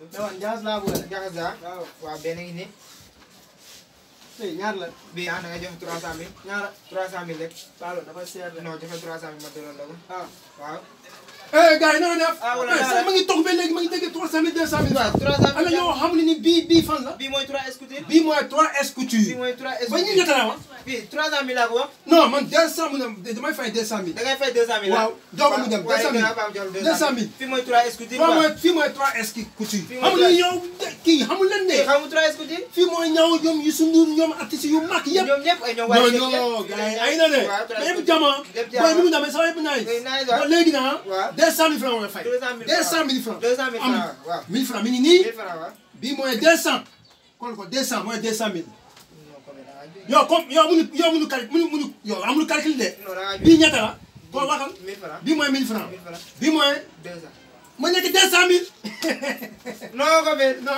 mais man jaxas laa bëgg a jaxas daa. waaw benn ngi nii. tey ñaar la. bii da nga jox 300000. ñaara 300000 rek. Paalo dafa seer de. non joxe 300000 ma delloo la ko. waaw. gars yi na nga def. voilà ma ngi toog ba léegi ma ngi dégg 300000 200000. waaw 300000 ana yow xam ni bii fan la. bii mooy 3S Couture. bii mooy 3S Couture. bii mooy 3S ba ñu ñetta la wax. bii 300000 laa ko wax. non man 200000 damay fay 200000. da ngay fay 200000 waaw jox mu dem 200000. fii mooy 3S Couture. fii mooy 3S Couture. xamul ni yow kii xamul leen ne. xamul 3S Couture. fii mooy ñaw ñoom Youssou Ndour ñoom artistes yu mag yëpp. ñoom ñëpp ay ñoom waaye non gars yi ay na de. mais yëpp jama. booy bi mu demee sax yëpp naay. ba léegi naa. waaw 200000 francs nga fay. 200000 francs. 200000 francs waaw. 1000 francs mi ngi nii. 1000 francs waaw. bii mooy 200. kon ko 200 mooy 200000. yow comme yow yow amul calcul de. bii ñetta la. kon waxal. 1000 francs. bii mooy 1000 francs. bii mooy. 200. ma nekk 200000. non ko be. non